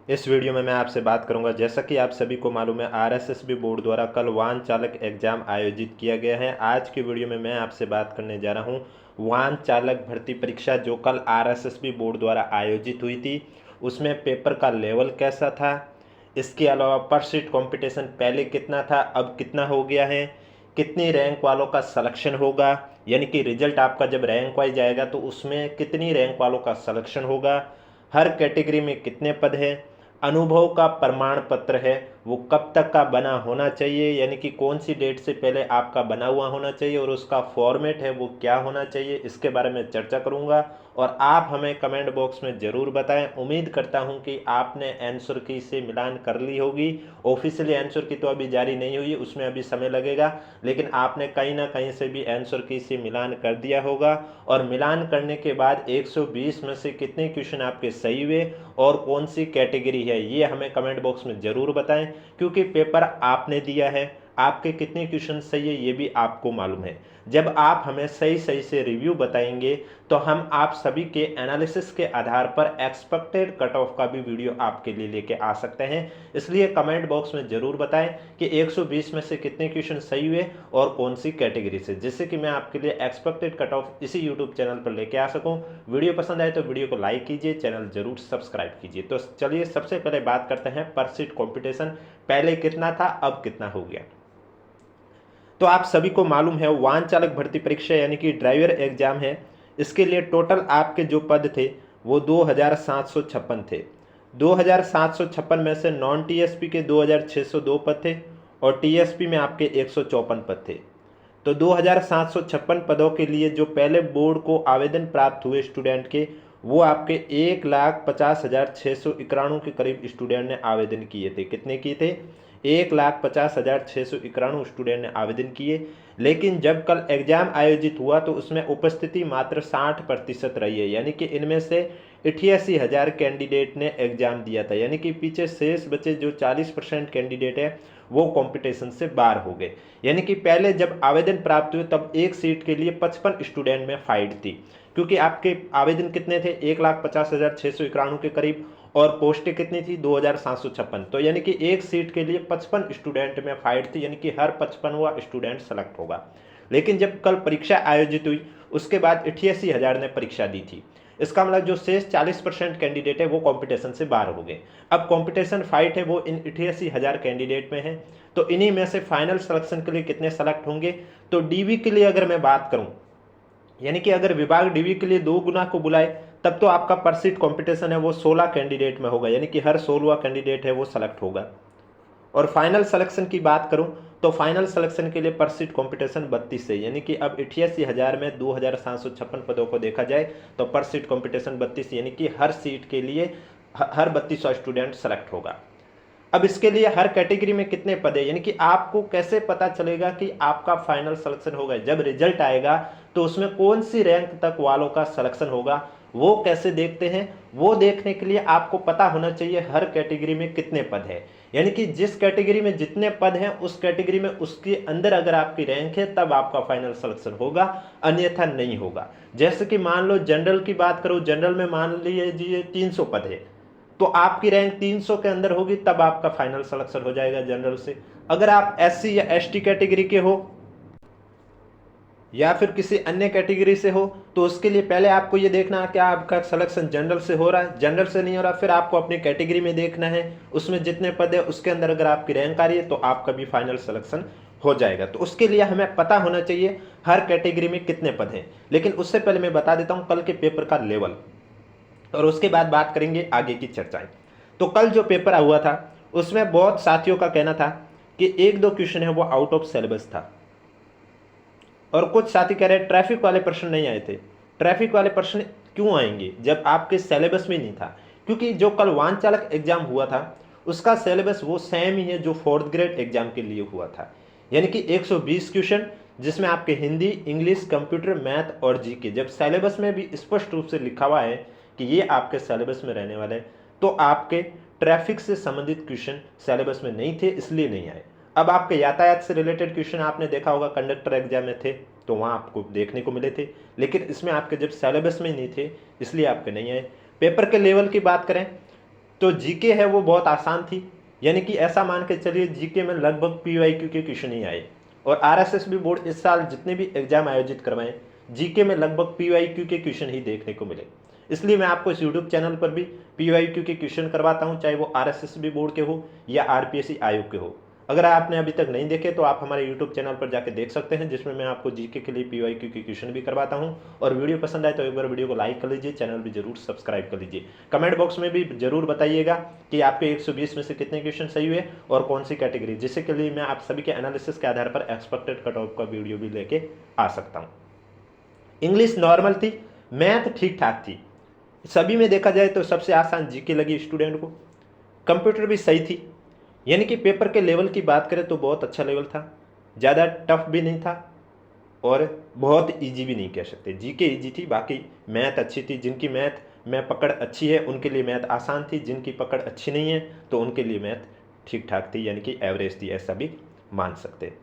इस वीडियो में मैं आपसे बात करूंगा, जैसा कि आप सभी को मालूम है आरएसएसबी बोर्ड द्वारा कल वाहन चालक एग्जाम आयोजित किया गया है। आज की वीडियो में मैं आपसे बात करने जा रहा हूं वाहन चालक भर्ती परीक्षा जो कल आरएसएसबी बोर्ड द्वारा आयोजित हुई थी, उसमें पेपर का लेवल कैसा था। इसके अलावा पर सीट कॉम्पिटिशन पहले कितना था, अब कितना हो गया है, कितनी रैंक वालों का सिलेक्शन होगा, यानी कि रिजल्ट आपका जब रैंक वाइज आएगा तो उसमें कितनी रैंक वालों का सिलेक्शन होगा, हर कैटेगरी में कितने पद हैं, अनुभव का प्रमाण पत्र है वो कब तक का बना होना चाहिए, यानी कि कौन सी डेट से पहले आपका बना हुआ होना चाहिए और उसका फॉर्मेट है वो क्या होना चाहिए, इसके बारे में चर्चा करूंगा। और आप हमें कमेंट बॉक्स में ज़रूर बताएं। उम्मीद करता हूं कि आपने आंसर की से मिलान कर ली होगी। ऑफिशियली आंसर की तो अभी जारी नहीं हुई, उसमें अभी समय लगेगा, लेकिन आपने कहीं ना कहीं से भी आंसर की से मिलान कर दिया होगा। और मिलान करने के बाद 120 में से कितने क्वेश्चन आपके सही हुए और कौन सी कैटेगरी है ये हमें कमेंट बॉक्स में ज़रूर बताएं, क्योंकि पेपर आपने दिया है, आपके कितने क्वेश्चन सही है ये भी आपको मालूम है। जब आप हमें सही सही से रिव्यू बताएंगे तो हम आप सभी के एनालिसिस के आधार पर एक्सपेक्टेड कट ऑफ का भी वीडियो आपके लिए लेके आ सकते हैं। इसलिए कमेंट बॉक्स में ज़रूर बताएं कि 120 में से कितने क्वेश्चन सही हुए और कौन सी कैटेगरी से, जिससे कि मैं आपके लिए एक्सपेक्टेड कट ऑफ इसी यूट्यूब चैनल पर लेके आ सकूं। वीडियो पसंद आए तो वीडियो को लाइक कीजिए, चैनल जरूर सब्सक्राइब कीजिए। तो चलिए सबसे पहले बात करते हैं पर सीट कॉम्पिटिशन पहले कितना था, अब कितना हो गया। तो आप सभी को मालूम है वाहन चालक भर्ती परीक्षा यानी कि ड्राइवर एग्जाम है, इसके लिए टोटल आपके जो पद थे वो 2756 थे। 2756 में से नॉन टीएसपी के 2602 पद थे और टीएसपी में आपके 154 पद थे। तो 2756 पदों के लिए जो पहले बोर्ड को आवेदन प्राप्त हुए स्टूडेंट के वो आपके 1,50,691 के करीब स्टूडेंट ने आवेदन किए थे। कितने किए थे? 1,50,691 स्टूडेंट ने आवेदन किए। लेकिन जब कल एग्जाम आयोजित हुआ तो उसमें उपस्थिति मात्र 60% रही है, यानी कि इनमें से 88,000 कैंडिडेट ने एग्जाम दिया था, यानी कि पीछे शेष बचे जो 40% कैंडिडेट है वो कंपटीशन से बाहर हो गए। यानी कि पहले जब आवेदन प्राप्त हुए तब एक सीट के लिए 55 स्टूडेंट में फाइट थी, क्योंकि आपके आवेदन कितने थे 1,50,691 के करीब और पोस्टें कितनी थी 2,756। तो यानी कि एक सीट के लिए 55 स्टूडेंट में फाइट थी, यानी कि हर 55वां स्टूडेंट सेलेक्ट होगा। लेकिन जब कल परीक्षा आयोजित हुई उसके बाद 88,000 ने परीक्षा दी थी। इसका मतलब जो शेष 40% कैंडिडेट है वो कंपटीशन से बाहर हो गए। अब कंपटीशन फाइट है वो इन 88,000 कैंडिडेट में है। तो इन्हीं में से फाइनल सिलेक्शन के लिए कितने सेलेक्ट होंगे, तो डीवी के लिए अगर मैं बात करूं, यानी कि अगर विभाग डीवी के लिए 2 गुना को बुलाए तब तो आपका पर सीट कंपटीशन है वो 16 कैंडिडेट में होगा, यानी कि हर 16वां कैंडिडेट है वो सेलेक्ट होगा। और फाइनल सिलेक्शन की बात करूं तो फाइनल सिलेक्शन के लिए पर सीट कॉम्पिटिशन 32 है, यानी कि अब 88,000 में 2,756 पदों को देखा जाए तो पर सीट कॉम्पिटिशन 32, यानी कि हर सीट के लिए हर 3200 स्टूडेंट सेलेक्ट होगा। अब इसके लिए हर कैटेगरी में कितने पद है, यानी कि आपको कैसे पता चलेगा कि आपका फाइनल सिलेक्शन होगा। जब रिजल्ट आएगा तो उसमें कौन सी रैंक तक वालों का सिलेक्शन होगा वो कैसे देखते हैं, वो देखने के लिए आपको पता होना चाहिए हर कैटेगरी में कितने पद है। यानी कि जिस कैटेगरी में जितने पद हैं उस कैटेगरी में उसके अंदर अगर आपकी रैंक है तब आपका फाइनल सिलेक्शन होगा, अन्यथा नहीं होगा। जैसे कि मान लो जनरल की बात करो, जनरल में मान लीजिए 300 पद है तो आपकी रैंक 300 के अंदर होगी तब आपका फाइनल सिलेक्शन हो जाएगा जनरल से। अगर आप एससी या एसटी कैटेगरी के हो या फिर किसी अन्य कैटेगरी से हो तो उसके लिए पहले आपको ये देखना है कि आपका सिलेक्शन जनरल से हो रहा है, जनरल से नहीं हो रहा फिर आपको अपनी कैटेगरी में देखना है उसमें जितने पद है उसके अंदर अगर आपकी रैंक आ रही है तो आपका भी फाइनल सिलेक्शन हो जाएगा। तो उसके लिए हमें पता होना चाहिए हर कैटेगरी में कितने पद हैं। लेकिन उससे पहले मैं बता देता हूँ कल के पेपर का लेवल और उसके बाद बात करेंगे आगे की चर्चाएं। तो कल जो पेपर हुआ था उसमें बहुत साथियों का कहना था कि 1-2 क्वेश्चन है वो आउट ऑफ सिलेबस था और कुछ साथी कह रहे ट्रैफिक वाले प्रश्न नहीं आए थे। ट्रैफिक वाले प्रश्न क्यों आएंगे जब आपके सिलेबस में नहीं था, क्योंकि जो कल वाहन चालक एग्जाम हुआ था उसका सिलेबस वो सेम ही है जो 4th ग्रेड एग्जाम के लिए हुआ था, यानी कि 120 क्वेश्चन जिसमें आपके हिंदी, इंग्लिश, कंप्यूटर, मैथ और जीके। जब सिलेबस में भी स्पष्ट रूप से लिखा हुआ है कि ये आपके सिलेबस में रहने वाले हैं तो आपके ट्रैफिक से संबंधित क्वेश्चन सिलेबस में नहीं थे इसलिए नहीं आए। अब आपके यातायात से रिलेटेड क्वेश्चन आपने देखा होगा कंडक्टर एग्जाम में थे तो वहाँ आपको देखने को मिले थे, लेकिन इसमें आपके जब सिलेबस में नहीं थे इसलिए आपके नहीं आए। पेपर के लेवल की बात करें तो जीके है वो बहुत आसान थी, यानी कि ऐसा मान के चलिए जीके में लगभग पीवाईक्यू के क्वेश्चन ही आए। और आरएसएस बोर्ड इस साल जितने भी एग्जाम आयोजित करवाएं जीके में लगभग पीवाईक्यू के क्वेश्चन ही देखने को मिले। इसलिए मैं आपको इस यूट्यूब चैनल पर भी पीवाईक्यू के क्वेश्चन करवाता हूं, चाहे वो आरएसएस बोर्ड के हो या आरपीएससी आयोग के हो। अगर आपने अभी तक नहीं देखे तो आप हमारे यूट्यूब चैनल पर जाकर देख सकते हैं, जिसमें मैं आपको जीके के लिए पीवाईक्यू के क्वेश्चन भी करवाता हूं। और वीडियो पसंद आए तो एक बार वीडियो को लाइक कर लीजिए, चैनल भी जरूर सब्सक्राइब कर लीजिए। कमेंट बॉक्स में भी जरूर बताइएगा कि आपके 120 में से कितने क्वेश्चन सही हुए और कौन सी कैटेगरी, जिससे के लिए मैं आप सभी के एनालिसिस के आधार पर एक्सपेक्टेड कट ऑफ का वीडियो भी लेके आ सकता हूँ। इंग्लिश नॉर्मल थी, मैथ ठीक ठाक थी, सभी में देखा जाए तो सबसे आसान जीके लगी स्टूडेंट को। कंप्यूटर भी सही थी, यानी कि पेपर के लेवल की बात करें तो बहुत अच्छा लेवल था, ज़्यादा टफ भी नहीं था और बहुत इजी भी नहीं कह सकते। जीके इजी थी, बाकी मैथ अच्छी थी। जिनकी मैथ में पकड़ अच्छी है उनके लिए मैथ आसान थी, जिनकी पकड़ अच्छी नहीं है तो उनके लिए मैथ ठीक ठाक थी, यानी कि एवरेज थी, ऐसा भी मान सकते हैं।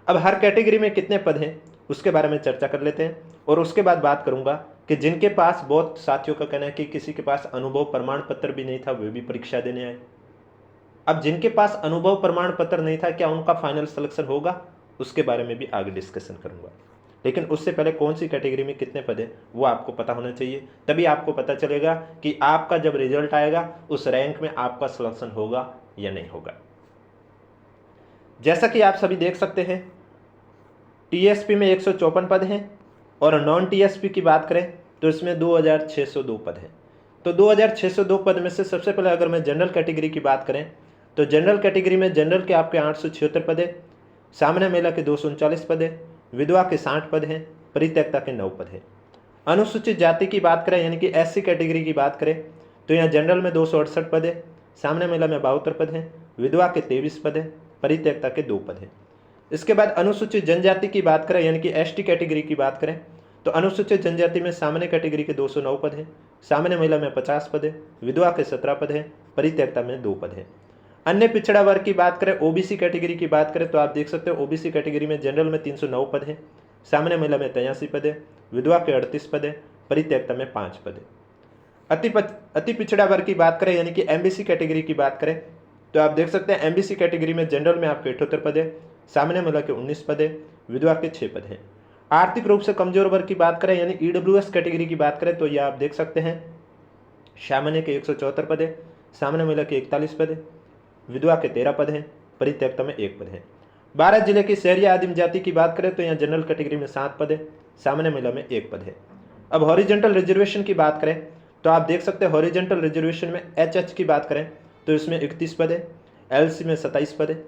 अब हर कैटेगरी में कितने पद हैं उसके बारे में चर्चा कर लेते हैं और उसके बाद बात करूंगा कि जिनके पास, बहुत साथियों का कहना है कि किसी के पास अनुभव प्रमाण पत्र भी नहीं था वे भी परीक्षा देने आए। अब जिनके पास अनुभव प्रमाण पत्र नहीं था क्या उनका फाइनल सिलेक्शन होगा, उसके बारे में भी आगे डिस्कशन करूंगा। लेकिन उससे पहले कौन सी कैटेगरी में कितने पद हैं वो आपको पता होना चाहिए, तभी आपको पता चलेगा कि आपका जब रिजल्ट आएगा उस रैंक में आपका सिलेक्शन होगा या नहीं होगा। जैसा कि आप सभी देख सकते हैं टीएसपी में 154 पद हैं और नॉन टीएसपी की बात करें तो इसमें 2602 पद हैं। तो 2602 पद में से सबसे पहले अगर मैं जनरल कैटेगरी की बात करें तो जनरल कैटेगरी में जनरल के आपके 876 पद है, सामान्य महिला के 239 पद है, विधवा के 60 पद हैं, परित्यक्ता के 9 पद हैं। अनुसूचित जाति की बात करें यानी कि एससी कैटेगरी की बात करें तो यहाँ जनरल में 268 पद है, सामान्य महिला में 72 पद हैं, विधवा के 23 पद हैं, परित्यक्ता के 2 पद हैं। इसके बाद अनुसूचित जनजाति की बात करें यानी कि एसटी कैटेगरी की बात करें तो अनुसूचित जनजाति में सामान्य कैटेगरी के 209 पद हैं, सामान्य महिला में 50 पद है, विधवा के 17 पद हैं, परित्यक्ता में 2 पद हैं। अन्य पिछड़ा वर्ग की बात करें, ओबीसी कैटेगरी की बात करें तो आप देख सकते हो ओबीसी कैटेगरी में जनरल में 309 पद हैं, सामान्य महिला में 83 पद है, विधवा के 38 पद है, परित्यक्ता में 5 पद है। अति पिछड़ा वर्ग की बात करें यानी कि एमबीसी कैटेगरी की बात करें तो आप देख सकते हैं एमबीसी कैटेगरी में जनरल में आपके 78 पद है, सामान्य महिला के 19 पद है, विधवा के 6 पद हैं। आर्थिक रूप से कमजोर वर्ग की बात करें यानी ईडब्ल्यूएस कैटेगरी की बात करें तो ये आप देख सकते हैं सामान्य के 174 पद है, सामान्य महिला के 41 पद है, विधवा के 13 पद हैं, परित्यक्ता में 1 पद है। 12 जिले की शहरी आदिम जाति की बात करें तो यहाँ जनरल कैटेगरी में 7 पद है, सामान्य महिला में 1 पद है। अब हॉरिजेंटल रिजर्वेशन की बात करें तो आप देख सकते हैं हॉरिजेंटल रिजर्वेशन में एचएच की बात करें तो इसमें 31 पद है, एलसी में 27 पद है,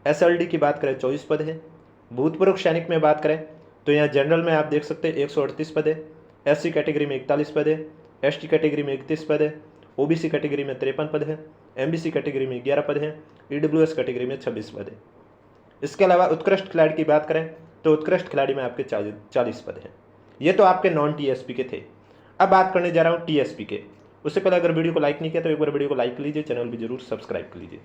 एसएलडी की बात करें 24 पद है। भूतपूर्व सैनिक में बात करें तो यहाँ जनरल में आप देख सकते हैं 138 पद है, एससी कैटेगरी में 41 पद है, एसटी कैटेगरी में 31 पद है, ओबीसी कैटेगरी में 53 पद है, एमबीसी कैटेगरी में 11 पद है, ईडब्ल्यूएस कैटेगरी में 26 पद है। इसके अलावा उत्कृष्ट खिलाड़ी की बात करें तो उत्कृष्ट खिलाड़ी में आपके 40 पद हैं। ये तो आपके नॉन टीएसपी के थे। अब बात करने जा रहा हूँ टीएसपी के। उससे पहले अगर वीडियो को लाइक नहीं किया तो एक बार वीडियो को लाइक कर लीजिए, चैनल भी जरूर सब्सक्राइब कर लीजिए।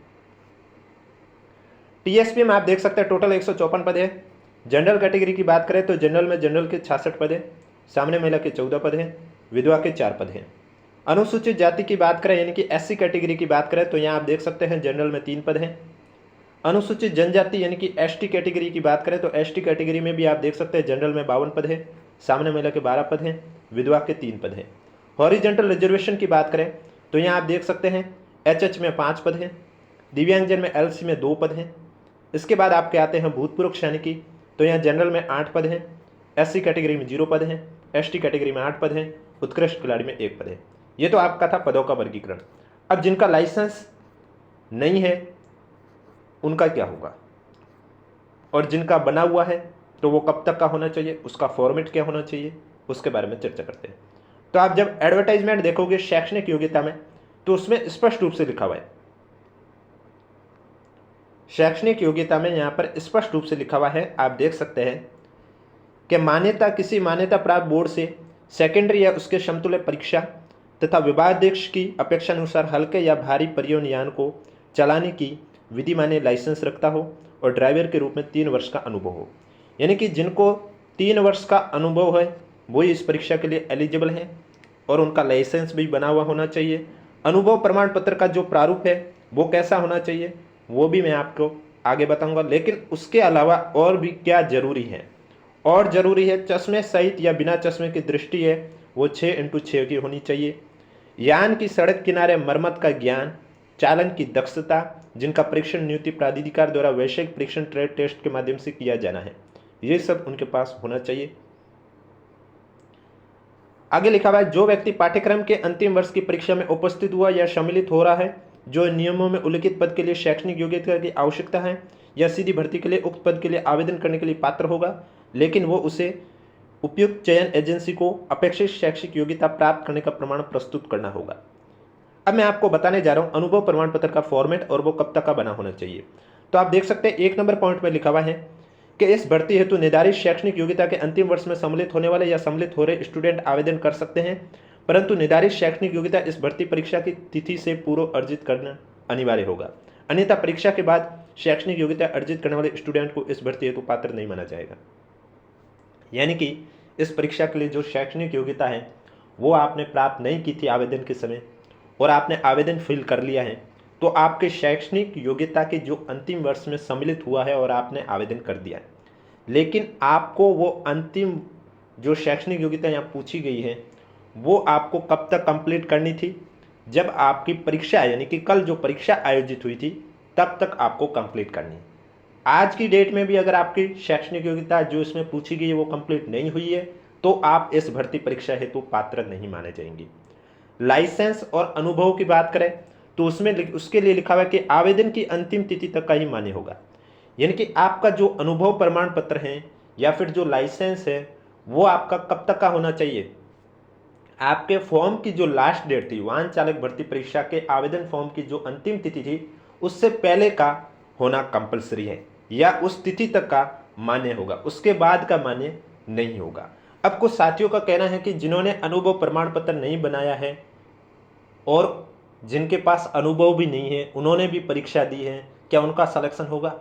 टीएसपी में आप देख सकते हैं टोटल 154 पद है। जनरल कैटेगरी की बात करें तो जनरल में जनरल के 66 पद है, सामान्य महिला के 14 पद हैं, विधवा के 4 पद हैं। अनुसूचित जाति की बात करें यानी कि एससी कैटेगरी की बात करें तो यहाँ आप देख सकते हैं जनरल में 3 पद हैं। अनुसूचित जनजाति यानी कि एसटी कैटेगरी की बात करें तो एसटी कैटेगरी में भी आप देख सकते हैं जनरल में 52 पद है, सामान्य महिला के 12 पद हैं, विधवा के 3 पद हैं। हॉरिजेंटल रिजर्वेशन की बात करें तो यहाँ आप देख सकते हैं एचएच में 5 पद हैं, दिव्यांगजन में एलसी में 2 पद हैं। इसके बाद आपके आते हैं भूतपूर्व सैनिकी तो यहाँ जनरल में 8 पद हैं, एससी कैटेगरी में 0 पद हैं, एसटी कैटेगरी में 8 पद हैं, उत्कृष्ट खिलाड़ी में 1 पद है। ये तो आपका था पदों का वर्गीकरण। अब जिनका लाइसेंस नहीं है उनका क्या होगा और जिनका बना हुआ है तो वो कब तक का होना चाहिए, उसका फॉर्मेट क्या होना चाहिए, उसके बारे में चर्चा करते हैं। तो आप जब एडवर्टाइजमेंट देखोगे शैक्षणिक योग्यता में तो उसमें स्पष्ट रूप से लिखा हुआ है, शैक्षणिक योग्यता में यहाँ पर स्पष्ट रूप से लिखा हुआ है, आप देख सकते हैं कि मान्यता किसी मान्यता प्राप्त बोर्ड से सेकेंडरी या उसके समतुल्य परीक्षा तथा विभागाध्यक्ष की अपेक्षानुसार हल्के या भारी परिवहन यान को चलाने की विधि मान्य लाइसेंस रखता हो और ड्राइवर के रूप में 3 वर्ष का अनुभव हो। यानी कि जिनको 3 वर्ष का अनुभव है वही इस परीक्षा के लिए एलिजिबल हैं और उनका लाइसेंस भी बना हुआ होना चाहिए अनुभव प्रमाण पत्र का जो प्रारूप है वो कैसा होना चाहिए वो भी मैं आपको आगे बताऊंगा, लेकिन उसके अलावा और भी क्या जरूरी है। और जरूरी है चश्मे सहित या बिना चश्मे की दृष्टि है वो 6x6 की होनी चाहिए। यान की सड़क किनारे मरम्मत का ज्ञान, चालन की दक्षता, जिनका परीक्षण नियुक्ति प्राधिकार द्वारा वैश्विक परीक्षण ट्रेड टेस्ट के माध्यम से किया जाना है, ये सब उनके पास होना चाहिए। आगे लिखा हुआ है, जो व्यक्ति पाठ्यक्रम के अंतिम वर्ष की परीक्षा में उपस्थित हुआ या सम्मिलित हो रहा है, जो नियमों में उल्लिखित पद के लिए शैक्षणिक योग्यता की आवश्यकता है या सीधी भर्ती के लिए उक्त पद के लिए आवेदन करने के लिए पात्र होगा, लेकिन वो उसे उपयुक्त चयन एजेंसी को अपेक्षित शैक्षिक योग्यता प्राप्त करने का प्रमाण प्रस्तुत करना होगा। अब मैं आपको बताने जा रहा हूं अनुभव प्रमाण पत्र का फॉर्मेट और वो कब तक का बना होना चाहिए। तो आप देख सकते हैं 1 नंबर पॉइंट में लिखा हुआ है कि इस भर्ती हेतु निर्धारित शैक्षणिक योग्यता के अंतिम वर्ष में सम्मिलित होने वाले या सम्मिलित हो रहे स्टूडेंट आवेदन कर सकते हैं, परंतु निर्धारित शैक्षणिक योग्यता इस भर्ती परीक्षा की तिथि से पूर्व अर्जित करना अनिवार्य होगा, अन्यथा परीक्षा के बाद शैक्षणिक योग्यता अर्जित करने वाले स्टूडेंट को इस भर्ती हेतु पात्र नहीं माना जाएगा। यानी कि इस परीक्षा के लिए जो शैक्षणिक योग्यता है वो आपने प्राप्त नहीं की थी आवेदन के समय और आपने आवेदन फिल कर लिया है, तो आपके शैक्षणिक योग्यता के जो अंतिम वर्ष में सम्मिलित हुआ है और आपने आवेदन कर दिया है, लेकिन आपको वो अंतिम जो शैक्षणिक योग्यता यहाँ पूछी गई है वो आपको कब तक कंप्लीट करनी थी, जब आपकी परीक्षा यानी कि कल जो परीक्षा आयोजित हुई थी तब तक आपको कंप्लीट करनी है। आज की डेट में भी अगर आपकी शैक्षणिक योग्यता जो इसमें पूछी गई है वो कंप्लीट नहीं हुई है तो आप इस भर्ती परीक्षा हेतु पात्र नहीं माने जाएंगे। लाइसेंस और अनुभव की बात करें तो उसमें उसके लिए लिखा हुआ है कि आवेदन की अंतिम तिथि तक का ही मान्य होगा। यानी कि आपका जो अनुभव प्रमाण पत्र है या फिर जो लाइसेंस है वो आपका कब तक का होना चाहिए, आपके फॉर्म की जो लास्ट डेट थी वाहन चालक भर्ती परीक्षा के आवेदन फॉर्म की जो अंतिम तिथि थी उससे पहले का होना कंपलसरी है या उस तिथि तक का मान्य होगा, उसके बाद का मान्य नहीं होगा। अब कुछ साथियों का कहना है कि जिन्होंने अनुभव प्रमाण पत्र नहीं बनाया है और जिनके पास अनुभव भी नहीं है उन्होंने भी परीक्षा दी है, क्या उनका सिलेक्शन होगा?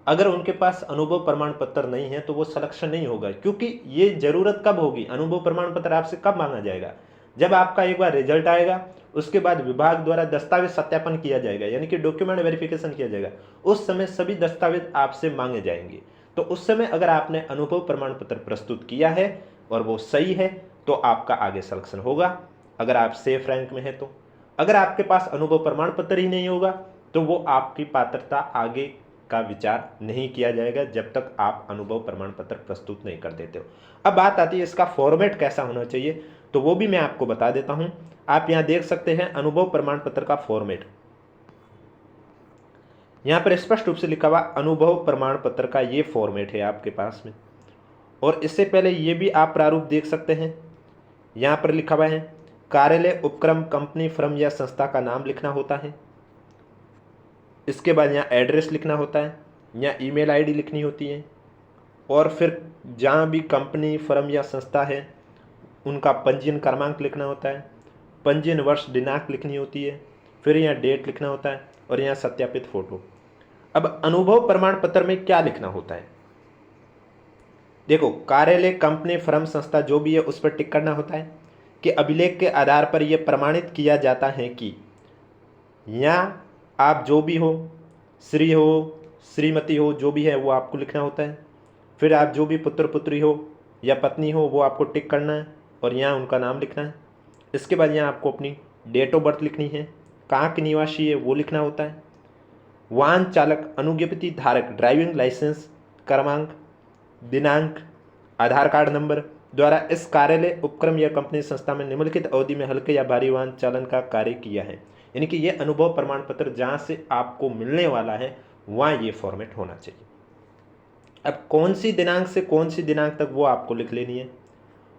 अगर उनके पास अनुभव प्रमाण पत्र नहीं है तो वो सिलेक्शन नहीं होगा, क्योंकि ये जरूरत कब होगी, अनुभव प्रमाण पत्र आपसे कब मांगा जाएगा, जब आपका एक बार रिजल्ट आएगा उसके बाद विभाग द्वारा दस्तावेज सत्यापन किया जाएगा यानी कि डॉक्यूमेंट वेरिफिकेशन किया जाएगा, उस समय सभी दस्तावेज आपसे मांगे जाएंगे। तो उस समय अगर आपने अनुभव प्रमाण पत्र प्रस्तुत किया है और वो सही है तो आपका आगे सिलेक्शन होगा, अगर आप सेफ रैंक में है तो। अगर आपके पास अनुभव प्रमाण पत्र ही नहीं होगा तो वो आपकी पात्रता आगे का विचार नहीं किया जाएगा जब तक आप अनुभव प्रमाण पत्र प्रस्तुत नहीं कर देते हो। अब बात आती है इसका फॉर्मेट कैसा होना चाहिए, तो वो भी मैं आपको बता देता हूं। आप यहां देख सकते हैं अनुभव प्रमाण पत्र का फॉर्मेट, यहां पर स्पष्ट रूप से लिखा हुआ अनुभव प्रमाण पत्र का ये फॉर्मेट है आपके पास में। और इससे पहले ये भी आप प्रारूप देख सकते हैं, यहां पर लिखा हुआ है कार्यालय, उपक्रम, कंपनी, फर्म या संस्था का नाम लिखना होता है। इसके बाद यहाँ एड्रेस लिखना होता है, यहाँ ईमेल आईडी लिखनी होती है और फिर जहाँ भी कंपनी, फर्म या संस्था है उनका पंजीयन क्रमांक लिखना होता है, पंजीयन वर्ष दिनांक लिखनी होती है, फिर यहाँ डेट लिखना होता है और यहाँ सत्यापित फोटो। अब अनुभव प्रमाण पत्र में क्या लिखना होता है, देखो कार्यालय, कंपनी, फर्म, संस्था जो भी है उस पर टिक करना होता है कि अभिलेख के आधार पर यह प्रमाणित किया जाता है कि यहाँ आप जो भी हो, श्री हो, श्रीमती हो, जो भी है वो आपको लिखना होता है। फिर आप जो भी पुत्र पुत्री हो या पत्नी हो वो आपको टिक करना है और यहाँ उनका नाम लिखना है। इसके बाद यहाँ आपको अपनी डेट ऑफ बर्थ लिखनी है, कहाँ के निवासी है वो लिखना होता है, वाहन चालक अनुज्ञप्ति धारक ड्राइविंग लाइसेंस क्रमांक, दिनांक, आधार कार्ड नंबर द्वारा इस कार्यालय, उपक्रम या कंपनी, संस्था में निम्नलिखित अवधि में हल्के या भारी वाहन चालन का कार्य किया है। यानी कि ये अनुभव प्रमाण पत्र जहाँ से आपको मिलने वाला है वहाँ ये फॉर्मेट होना चाहिए। अब कौन सी दिनांक से कौन सी दिनांक तक वो आपको लिख लेनी है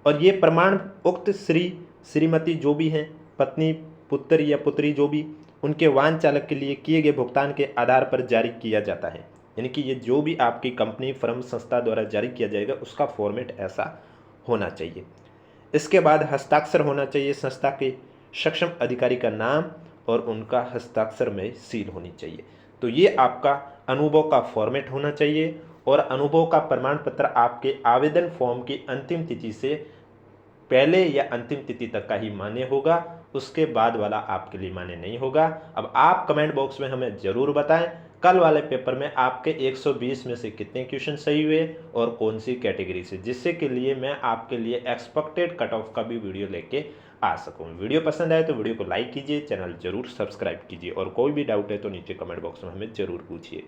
और ये प्रमाण उक्त श्री, श्रीमती जो भी हैं, पत्नी, पुत्र या पुत्री जो भी, उनके वाहन चालक के लिए किए गए भुगतान के आधार पर जारी किया जाता है। यानी कि ये जो भी आपकी कंपनी, फर्म, संस्था द्वारा जारी किया जाएगा उसका फॉर्मेट ऐसा होना चाहिए। इसके बाद हस्ताक्षर होना चाहिए, संस्था के सक्षम अधिकारी का नाम और उनका हस्ताक्षर में सील होनी चाहिए। तो ये आपका अनुभव का फॉर्मेट होना चाहिए और अनुभव का प्रमाण पत्र आपके आवेदन फॉर्म की अंतिम तिथि से पहले या अंतिम तिथि तक का ही मान्य होगा उसके बाद वाला आपके लिए मान्य नहीं होगा। अब आप कमेंट बॉक्स में हमें ज़रूर बताएं कल वाले पेपर में आपके 120 में से कितने क्वेश्चन सही हुए और कौन सी कैटेगरी से, जिससे के लिए मैं आपके लिए एक्सपेक्टेड कट ऑफ का भी वीडियो लेके आ सकूं। वीडियो पसंद आए तो वीडियो को लाइक कीजिए, चैनल जरूर सब्सक्राइब कीजिए और कोई भी डाउट है तो नीचे कमेंट बॉक्स में हमें ज़रूर पूछिए।